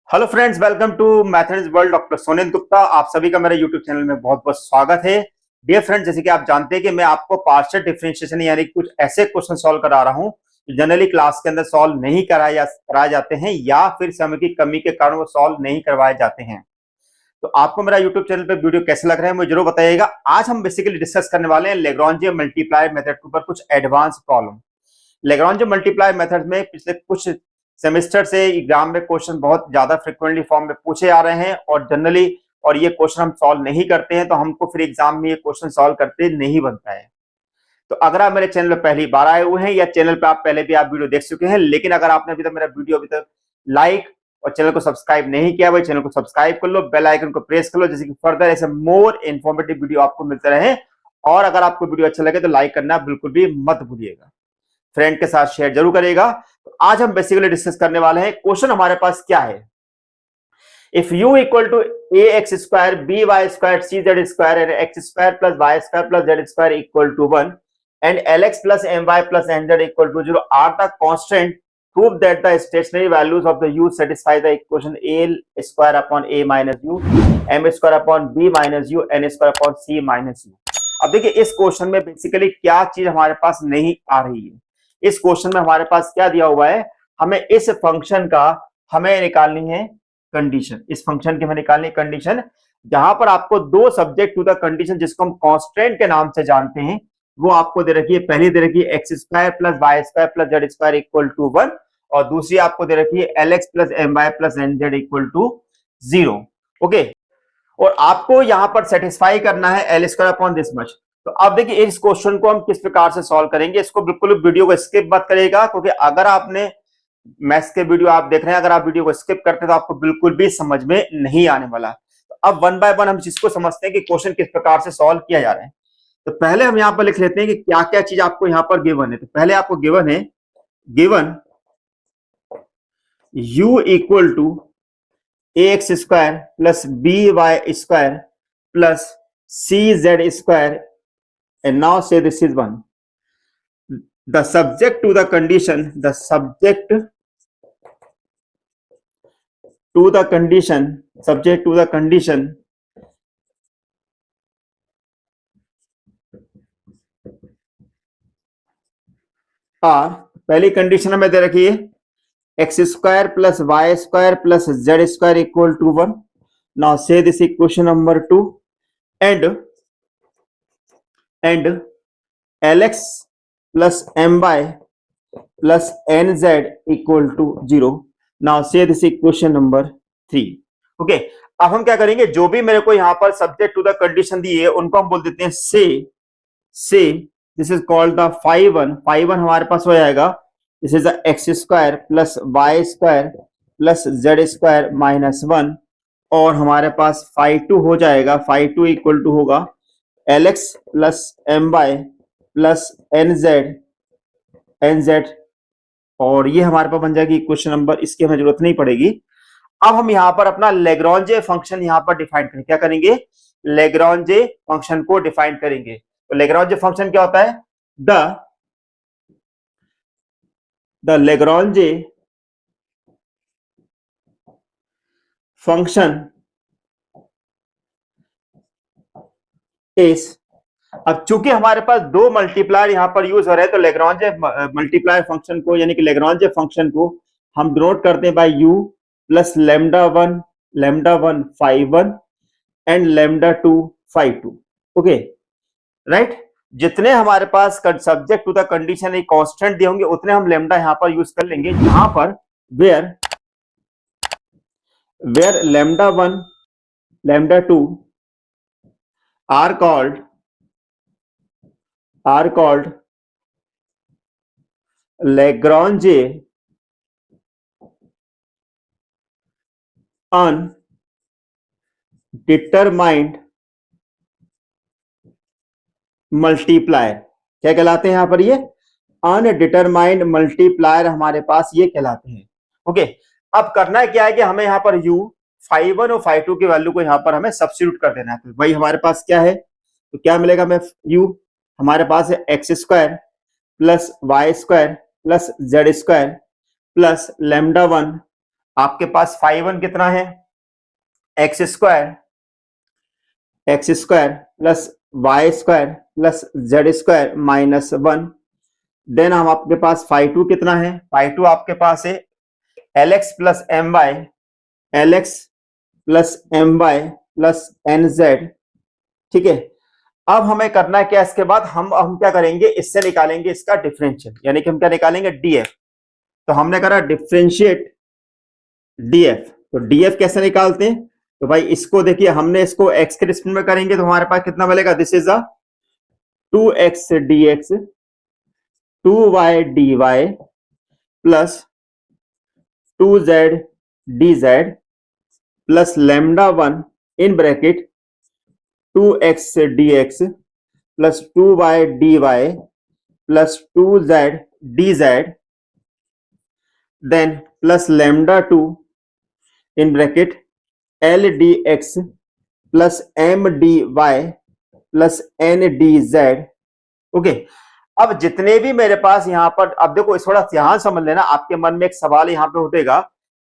Hello friends, welcome to mathematics world. Doctor Sonen Gupta, आप सभी का मेरे यूट्यूब चैनल में बहुत बहुत स्वागत है। डियर फ्रेंड्स, जैसे कि आप जानते हैं कि मैं आपको पार्शियल डिफरेंशिएशन यानी कुछ ऐसे क्वेश्चन सॉल्व करा रहा हूं जो जनरली क्लास के अंदर सॉल्व नहीं कराए जाते हैं या फिर समय की कमी के कारण वो सॉल्व नहीं करवाए जाते हैं। तो आपको मेरा यूट्यूब चैनल पे वीडियो कैसे लग रहा है मुझे जरूर बताइएगा। आज हम बेसिकली डिस्कस करने वाले हैं लेग्रांजे मल्टीप्लाई मेथड के ऊपर कुछ advance problem. Lagrange multiply method में पिछले कुछ सेमेस्टर से एग्जाम में क्वेश्चन बहुत ज्यादा फ्रिक्वेंटली फॉर्म में पूछे आ रहे हैं और जनरली और ये क्वेश्चन हम सॉल्व नहीं करते हैं तो हमको फिर एग्जाम में ये क्वेश्चन सॉल्व करते नहीं बनता है। तो अगर आप मेरे चैनल पर पहली बार आए हुए हैं या चैनल पे आप पहले भी आप वीडियो देख चुके हैं, लेकिन अगर आपने अभी तक मेरा वीडियो अभी तक लाइक और चैनल को सब्सक्राइब नहीं किया, भाई चैनल को सब्सक्राइब कर लो, बेल आइकन को प्रेस कर लो, जैसे कि फर्दर ऐसे मोर इन्फॉर्मेटिव वीडियो आपको मिलते रहे। और अगर आपको वीडियो अच्छा लगे तो लाइक करना बिल्कुल भी मत भूलिएगा, फ्रेंड के साथ शेयर जरूर करेगा। तो आज हम बेसिकली डिस्कस करने वाले हैं। क्वेश्चन हमारे पास क्या है, if u equal to a x square b y square c z square and x square plus y square plus z square equal to 1 and l x plus m y plus n z equal to 0 are the constant, prove that the stationary values of the u satisfy the equation a square upon a minus u, m square upon b minus u, n square upon c minus u। अब देखिए इस question में basically क्या चीज हमारे पास नहीं आ रही है। इस क्वेश्चन में हमारे पास क्या दिया हुआ है, हमें इस फंक्शन का हमें निकालनी है कंडीशन। इस फंक्शन की हमें निकालनी है कंडीशन, जहां पर आपको दो सब्जेक्ट टू द कंडीशन जिसको हम कांस्टेंट के नाम से जानते हैं वो आपको दे रखी है। पहली दे रखी है x square plus y square plus z square equal to 1 और दूसरी आपको दे रखी है l x plus m y plus n z equal to 0। Okay, और आपको यहां पर सेटिस्फाई करना है l square upon this much. तो अब देखिए इस क्वेश्चन को हम किस प्रकार से सॉल्व करेंगे। इसको बिल्कुल वीडियो को स्किप मत करिएगा, क्योंकि अगर आपने मैथ्स के वीडियो आप देख रहे हैं, अगर आप वीडियो को स्किप करते हैं तो आपको बिल्कुल भी समझ में नहीं आने वाला। तो अब वन बाय वन हम इसको समझते हैं कि क्वेश्चन किस प्रकार से सॉल्व किया जा रहा है। तो पहले हम यहां पर लिख लेते हैं कि क्या क्या चीज आपको यहां पर गिवन है। तो पहले आपको गिवन है, given u equal to a x square plus b y square plus c z square and now say this is 1, the subject to the condition, the subject to the condition, subject to the condition are, पहली condition हमें दे रखी है x square plus y square plus z square equal to 1। Now say this equation number 2 and Lx plus My plus Nz equal to 0। Now say this equation number 3। Okay, अब हम क्या करेंगे, जो भी मेरे को यहाँ पर सब्जेक्ट टू द कंडीशन दी है उनको हम बोल देते हैं say this is called the phi one हमारे पास हो जाएगा। This is the x square plus y square plus z square minus 1 और हमारे पास फाई 2 हो जाएगा। फाई 2 इक्वल टू होगा Lx plus m y plus n z और ये हमारे पास बन जाएगी इक्वेशन नंबर, इसकी हमें जरूरत नहीं पड़ेगी। अब हम यहां पर अपना लेग्रांजे फंक्शन यहां पर डिफाइन करेंगे। क्या करेंगे, लेग्रांजे फंक्शन को डिफाइन करेंगे। तो लेग्रांजे फंक्शन क्या होता है, द लेग्रांजे फंक्शन इज, अब चूंकि हमारे पास दो मल्टीप्लायर यहां पर यूज हो रहे हैं तो लेग्रांजे मल्टीप्लायर फंक्शन को यानी कि लेग्रांजे फंक्शन को हम डिनोट करते हैं by u plus lambda one phi 1 and lambda 2 phi 2। Okay right, जितने हमारे पास सब्जेक्ट टू द कंडीशन एक कांस्टेंट दिए होंगे उतने हम लेमडा यहां पर यूज कर लेंगे, जहां पर where lambda 1 lambda 2 are called Lagrange undetermined multiplier। क्या कहलाते हैं यहां पर, ये अनडिटरमाइंड मल्टीप्लायर हमारे पास ये कहलाते हैं। ओके, अब करना क्या है कि हमें यहां पर u फाई 1 और फाई 2 की वैल्यू को यहां पर हमें सब्स्टिट्यूट कर देना है। तो भाई हमारे पास क्या है, तो क्या मिलेगा, हमें u हमारे पास है x square plus y square plus z square plus lambda 1 आपके पास फाई वन कितना है, x square plus y square plus z square minus one. Then हम आपके पास फाई टू कितना है, फाई टू आपके पास है l x plus m y, l x plus m y plus n z. ठीक है, अब हमें करना है क्या, इसके बाद हम क्या करेंगे, इससे निकालेंगे इसका डिफरेंशियल, यानी कि हम क्या निकालेंगे, डीएफ। तो हमने करा डिफरेंशिएट डीएफ। तो डीएफ कैसे निकालते हैं, तो भाई इसको देखिए, हमने इसको एक्स के रिस्पेक्ट में करेंगे तो हमारे पास कितना मिलेगा, this is a 2x dx 2y dy plus 2z dz plus lambda one in bracket 2x dx plus 2y dy plus 2z dz then plus lambda two in bracket l d x plus m d y plus n d z. Okay, अब जितने भी मेरे पास यहां पर, अब देखो थोड़ा ध्यान समझ लेना, आपके मन में एक सवाल यहां पे उठेगा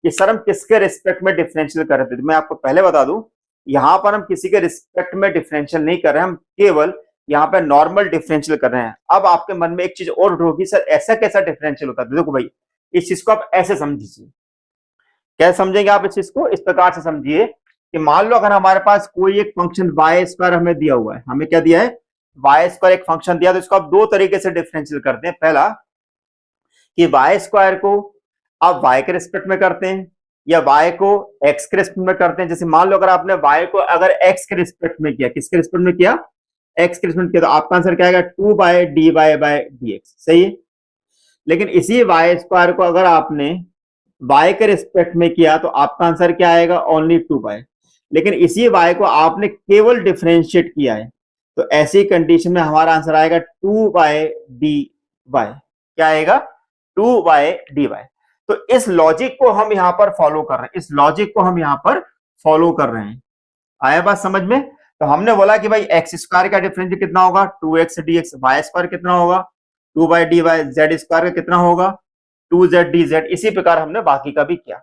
कि सर हम किसके रिस्पेक्ट में डिफरेंशियल कर रहे थे। मैं आपको पहले बता दूं, यहां पर हम किसी के रिस्पेक्ट में डिफरेंशियल नहीं कर रहे हैं, हम केवल यहां पर नॉर्मल डिफरेंशियल कर रहे हैं। अब आपके मन में एक चीज और उठोगी, सर ऐसा कैसा डिफरेंशियल होता है। देखो भाई, इस चीज को आप ऐसे समझिए। कैसे समझेंगे आप इस चीज को, इस प्रकार से समझिए कि मान लो अगर हमारे पास कोई एक फंक्शन वाई स्क्वायर हमें दिया हुआ है, हमें क्या दिया है, वाई स्क्वायर एक फंक्शन दिया, तो इसको आप दो तरीके से डिफरेंशियल करते हैं। पहला कि वाई स्क्वायर को आप वाई के रिस्पेक्ट में करते हैं या वाई को एक्स के रिस्पेक्ट में करते हैं। जैसे मान लो अगर आपने वाई को अगर एक्स के रिस्पेक्ट में किया, किसके रिस्पेक्ट में किया, एक्स के रिस्पेक्ट में किया, तो आपका आंसर क्या आएगा, 2/dy/dx। सही है। लेकिन इसी वाई स्क्वायर को अगर आपने y के रिस्पेक्ट में किया तो आपका आंसर क्या आएगा, ओनली 2y। लेकिन इसी y को आपने केवल डिफरेंशिएट किया है, तो ऐसी कंडीशन में हमारा आंसर आएगा 2/dy। क्या आएगा, 2/dy। तो इस लॉजिक को हम यहां पर फॉलो कर रहे हैं, इस लॉजिक को हम यहां पर फॉलो कर रहे हैं। आया बात समझ में। तो हमने बोला कि भाई एक्स स्क्वायर का डिफरेंशियल कितना होगा, 2x dx, वाई स्क्वायर कितना होगा, 2/dy, जेड स्क्वायर का कितना होगा, 2z dz। इसी प्रकार हमने बाकी का भी किया।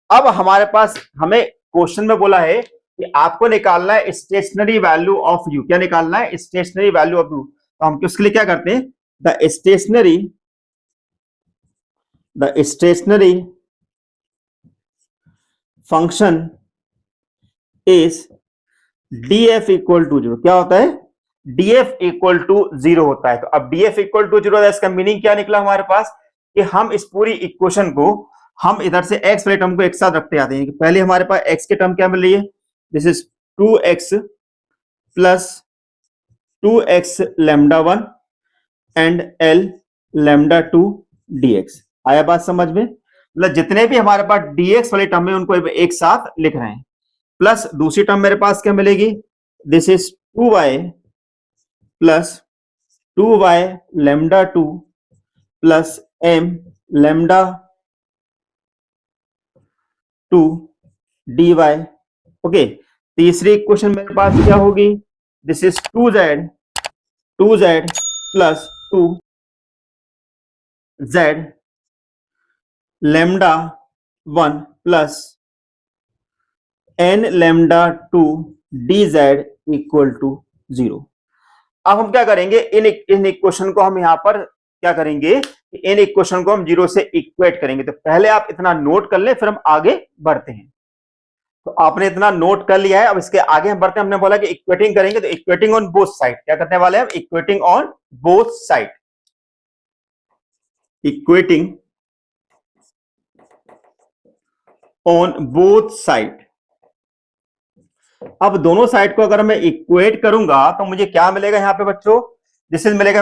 अब हमारे पास, हमें क्वेश्चन में बोला है कि आपको निकालना है स्टेशनरी वैल्यू ऑफ यू। क्या निकालना है, स्टेशनरी वैल्यू ऑफ यू। तो हम उसके लिए क्या करते हैं, the stationary function is df equal to zero. क्या होता है, df इक्वल टू जीरो होता है। तो अब df इक्वल टू जीरो, इसका मीनिंग क्या निकला हमारे पास, कि हम इस पूरी इक्वेशन को, हम इधर से x वाले टर्म को एक साथ रखते आते हैं। पहले हमारे पास x के टर्म क्या मिल रही है, this is 2x plus 2x lambda one and l lambda to dx। आया बात समझ में, मतलब जितने भी हमारे पास dx वाले टर्म है उनको एक साथ लिख रहे हैं। प्लस दूसरी टर्म मेरे पास क्या मिलेगी, this is 2y plus 2y lambda two plus m lambda two dy। Okay, तीसरी इक्वेशन मेरे पास क्या होगी, this is 2z plus 2z lambda one plus n lambda two dz equal to zero. अब हम क्या करेंगे, इन इक्वेशन को हम यहां पर क्या करेंगे, इन इक्वेशन को हम जीरो से इक्वेट करेंगे। तो पहले आप इतना नोट कर ले, फिर हम आगे बढ़ते हैं। तो आपने इतना नोट कर लिया है, अब इसके आगे हम बढ़ते हैं। हमने बोला कि इक्वेटिंग करेंगे, तो इक्वेटिंग ऑन बोथ साइड। क्या करने वाले हैं, equating on both side. Equating on both side. अब दोनों साइड को अगर मैं इक्वेट करूंगा तो मुझे क्या मिलेगा यहाँ पे बच्चों, दिस इज मिलेगा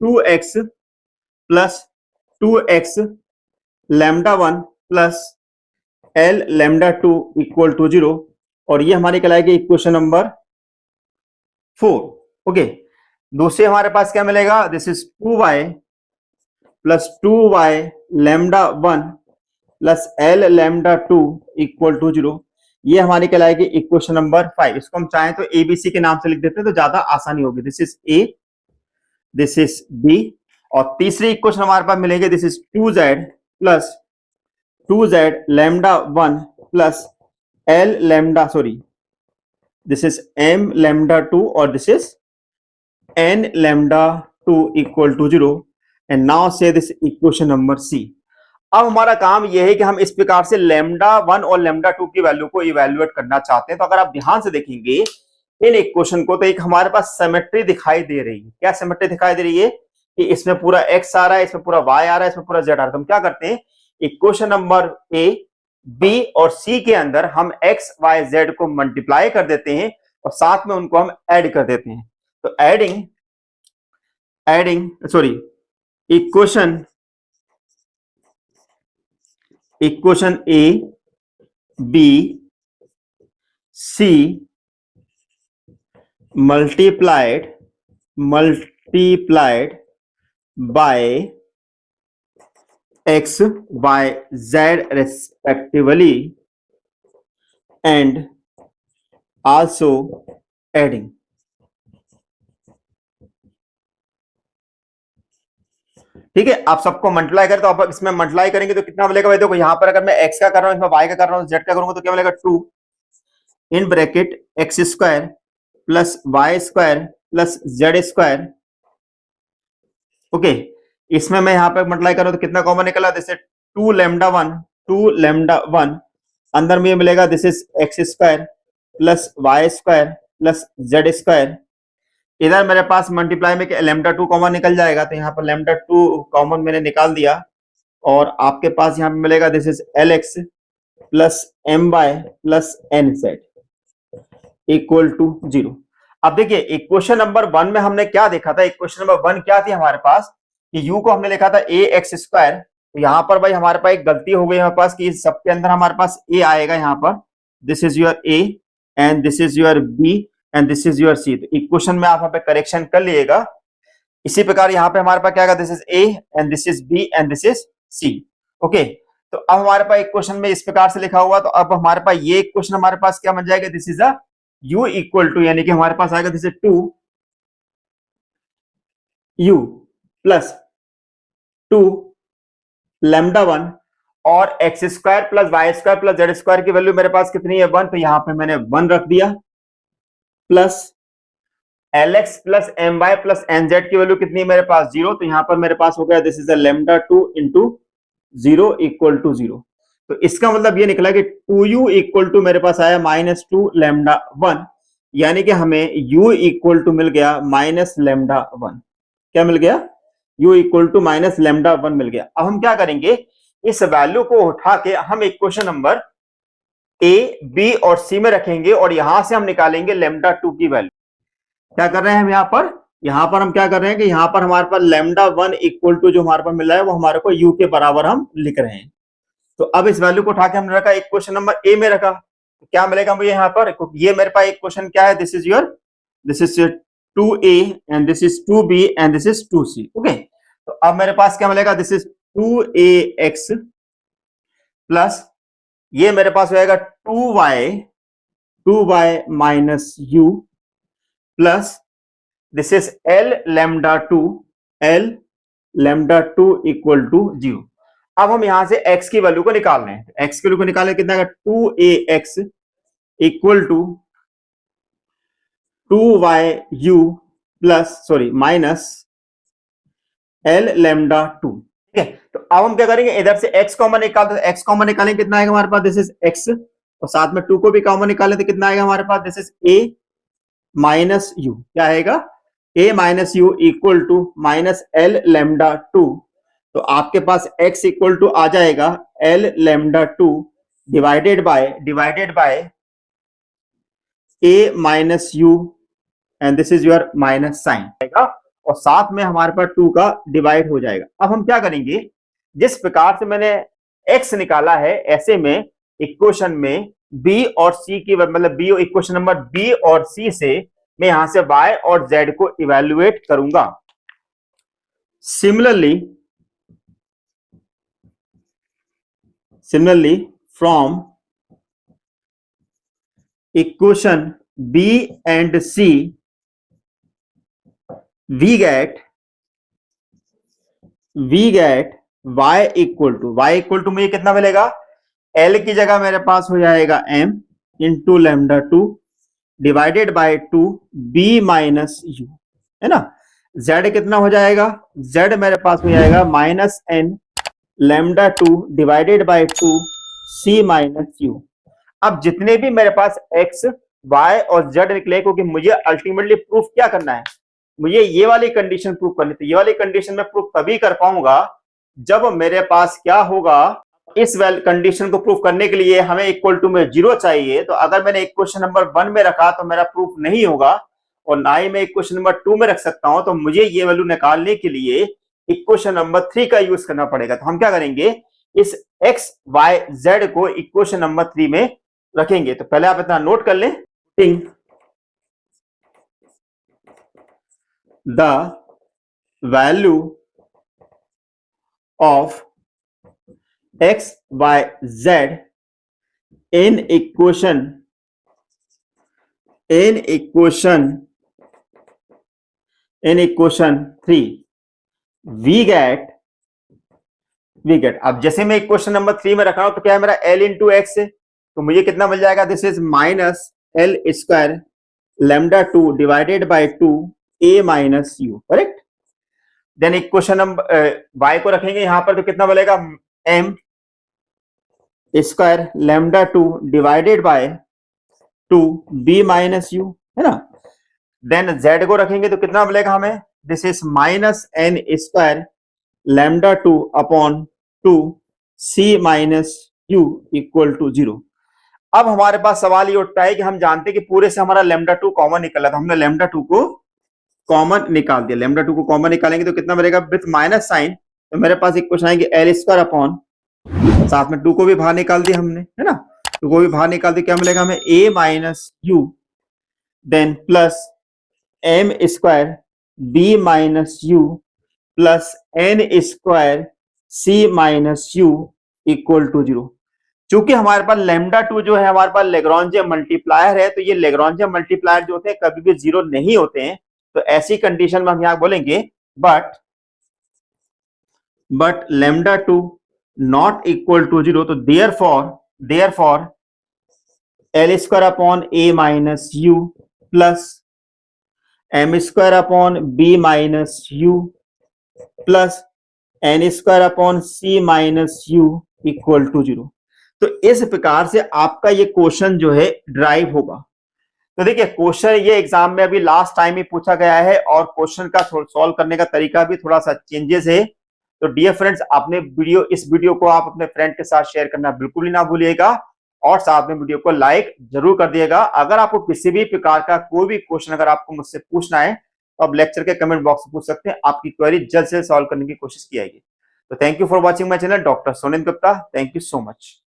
2x plus 2x lambda one plus l lambda two equal to zero. और ये हमारी कहलाएगी इक्वेशन नंबर 4। ओके, दूसरे हमारे पास क्या मिलेगा, this is 2y plus 2y lambda one plus l lambda two equal to zero. ये हमारी कहलाएगी इक्वेशन नंबर 5। इसको हम चाहें तो ABC के नाम से लिख देते हैं तो ज्यादा आसानी होगी। This is A, this is B। और तीसरी इक्वेशन हमारे पास मिलेगी, this is 2z plus 2z lambda 1 plus L lambda, sorry, this is m lambda 2 or this is n lambda 2 equal to 0 and now say this equation number C। अब हमारा काम यह है कि हम इस प्रकार से लैम्डा 1 और लैम्डा 2 की वैल्यू को इवैल्यूएट करना चाहते हैं। तो अगर आप ध्यान से देखेंगे इन इक्वेशन को तो एक हमारे पास सिमेट्री दिखाई दे रही है। क्या सिमेट्री दिखाई दे रही है कि इसमें पूरा x आ रहा है, इसमें पूरा y आ रहा है, इसमें पूरा z आ रहा है। तो हम क्या करते हैं, इक्वेशन नंबर a, b और c के अंदर हम x y z को मल्टीप्लाई कर देते हैं और साथ में उनको हम ऐड कर देते हैं। तो adding sorry equation a b c multiplied by x y z respectively and also adding। ठीक है, आप सबको मल्टीप्लाई करें तो आप इसमें मल्टीप्लाई करेंगे तो कितना मिलेगा भाई? देखो यहां पर अगर मैं x का कर रहा हूं, इसमें y का कर रहा हूं, z का करूंगा तो क्या मिलेगा? 2 in bracket x square plus y square plus z square. Okay, इसमें मैं यहां पर मल्टीप्लाई करूं तो कितना कॉमन निकला? जैसे 2 लैम्डा 1 अंदर में मिलेगा this is x square plus y square plus z square. इधर मेरे पास मल्टीप्लाई में लैम्डा 2 कॉमन निकल जाएगा तो यहाँ पर लैम्डा 2 कॉमन मैंने निकाल दिया और आपके पास यहाँ पे मिलेगा this is l x plus m y plus n z equal to 0। अब देखिए इक्वेशन नंबर 1 में हमने क्या देखा था? इक्वेशन नंबर 1 क्या थी हमारे पास कि u को हमने लिखा था ए एक्स स्क्वायर। तो यहाँ पर भाई हमारे पास एक गलती हो गई हमारे पास कि सबके अंदर हमारे पास a आएगा। यहाँ पर this is your a and this is your b and this is your c. तो इक्वेशन में आप यहाँ पे करेक्शन कर लीजिएगा। इसी प्रकार यहाँ पे हमारे पास क्या आएगा? This is a and this is b and this is c. Okay, तो अब हमारे पास इक्वेशन में इस प्रकार से लिखा हुआ, तो अब हमारे पास ये इक्वेशन हमारे पास क्या बन जाएगा? This is a u equal to, यानी कि हमारे पास आएगा this is 2 u plus 2 lambda 1 और x square plus y square plus z square की वैल्यू मेरे पास कितनी है? 1। तो यहाँ पे मैंने 1 रख दिया plus l x plus m y plus n z की वैल्यू कितनी है मेरे पास? 0। तो यहां पर मेरे पास हो गया this is a lambda 2 into 0 equal to 0। तो इसका मतलब ये निकला कि 2u इक्वल टू मेरे पास आया माइनस 2 लैम्डा 1, यानी कि हमें u इक्वल टू मिल गया माइनस लैम्डा 1। क्या मिल गया? u equal to minus lambda 1 मिल गया। अब हम क्या करेंगे, इस वैल्यू को उठा के हम इक्वेशन नंबर ए बी और सी में रखेंगे और यहां से हम निकालेंगे लैम्डा 2 की वैल्यू। क्या कर रहे हैं हम यहां पर हम क्या कर रहे हैं कि यहां पर हमारे पास लैम्डा 1 इक्वल टू जो हमारे पास मिल रहा है वो हमारे को u के बराबर हम लिख रहे हैं। तो अब इस वैल्यू को उठा के हमने रखा इक्वेशन नंबर ए में रखा, तो क्या मिलेगा मुझे यहाँ पर? ये मेरे पास इक्वेशन क्या है? This is 2a and this is 2b and this is 2c। Okay, तो अब मेरे पास क्या मिलेगा? दिस इज 2ax प्लस ये मेरे पास हो जाएगा 2y minus u plus this is l lambda 2 equal to 0। अब हम यहां से x की वैल्यू को निकाल रहे हैं। x की वैल्यू को निकालने कितना है? 2ax equal to 2yu plus sorry minus l lambda 2। ठीक है, तो अब हम क्या करेंगे, इधर से x कॉमन निकालते हैं। x कॉमन निकालेंगे कितना आएगा हमारे पास? दिस इज x और साथ में 2 को भी कॉमन निकालें तो कितना आएगा हमारे पास? This is a minus u। क्या आएगा? a minus u equal to minus L lambda 2। तो आपके पास x इक्वल टू आ जाएगा L lambda 2 divided by a minus u and this is your minus sign आएगा और साथ में हमारे पास 2 का डिवाइड हो जाएगा। अब हम क्या करेंगे, जिस प्रकार से मैंने x निकाला है ऐसे में इक्वेशन में b और c की मतलब b इक्वेशन नंबर b और c से मैं यहां से y और z को इवैल्यूएट करूंगा। Similarly from equation b and c we get y equal to मुझे कितना मिलेगा, l की जगह मेरे पास हो जाएगा m into lambda two divided by 2 b minus u, है ना। z कितना हो जाएगा, z मेरे पास हो जाएगा minus n lambda two divided by 2 c minus u। अब जितने भी मेरे पास x y और z निकले, क्योंकि मुझे अल्टीमेटली प्रूफ क्या करना है, मुझे ये वाली कंडीशन प्रूफ करनी थी। ये वाली कंडीशन मैं प्रूफ तभी कर पाऊंगा जब मेरे पास क्या होगा, इस कंडीशन को प्रूफ करने के लिए हमें इक्वल टू में 0 चाहिए। तो अगर मैंने इक्वेशन नंबर 1 में रखा तो मेरा प्रूफ नहीं होगा, और ना ही मैं इक्वेशन नंबर 2 में रख सकता हूं। तो मुझे ये वैल्यू निकालने के लिए इक्वेशन नंबर 3 का यूज करना पड़ेगा। तो हम क्या करेंगे, इस x y z को इक्वेशन नंबर 3 में रखेंगे। तो पहले आप इतना नोट कर लें, the value of x y z in equation 3 we get अब जैसे मैं इक्वेशन नंबर 3 में रख रहा हूं तो क्या है मेरा l इंटू एक्स है, तो मुझे कितना मिल जाएगा, this is minus l square lambda two divided by 2 a minus u, correct. Then equation number y को रखेंगे यहां पर, तो कितना मिलेगा, m square lambda two divided by 2 b minus u, है ना। देन z को रखेंगे तो कितना मिलेगा हमें, this is minus n square lambda two upon 2 c minus u equal to 0। अब हमारे पास सवाल ये उठता है कि हम जानते हैं कि पूरे से हमारा लेमडा टू कॉमन निकला था, हमने लेमडा टू को कॉमन निकाल दिया। लेमडा टू को कॉमन निकालेंगे तो कितना मिलेगा, विथ माइनस साइन, तो मेरे पास इक्वेशन आएगी एल स्क्वायर अपॉन, साथ में 2 को भी बाहर निकाल दिया हमने, है ना। 2 को भी बाहर निकाल दिया, क्या मिलेगा हमें, a minus u, then plus m square b minus u plus n square c minus u equal to 0। चूंकि हमारे पास लेमडा टू जो है हमारे पास लेग्रांजियन मल्टीप्लायर है, तो ये लेग्रांजियन मल्टीप्लायर जो होते हैं कभी भी 0 नहीं होते हैं। तो ऐसी कंडीशन में हम यहां बोलेंगे but lambda two not equal to 0, तो therefore l square upon a minus u plus m square upon b minus u plus n square upon c minus u equal to 0। तो इस प्रकार से आपका ये क्वेश्चन जो है ड्राइव होगा। तो देखिए क्वेश्चन ये एग्जाम में अभी लास्ट टाइम ही पूछा गया है, और क्वेश्चन का सॉल्व करने का तरीका भी थोड़ा सा चेंजेस है। तो डियर फ्रेंड्स, आपने इस वीडियो को आप अपने फ्रेंड के साथ शेयर करना बिल्कुल ही ना भूलिएगा, और साथ में वीडियो को लाइक जरूर कर दिएगा। अगर आपको किसी भी प्रकार का कोई भी क्वेश्चन अगर आपको मुझसे पूछना है तो आप लेक्चर के कमेंट बॉक्स में पूछ सकते हैं, आपकी क्वेरी जल्द से सॉल्व करने की कोशिश की जाएगी। तो thank you for watching my channel doctor Sonen Gupta, thank you so much.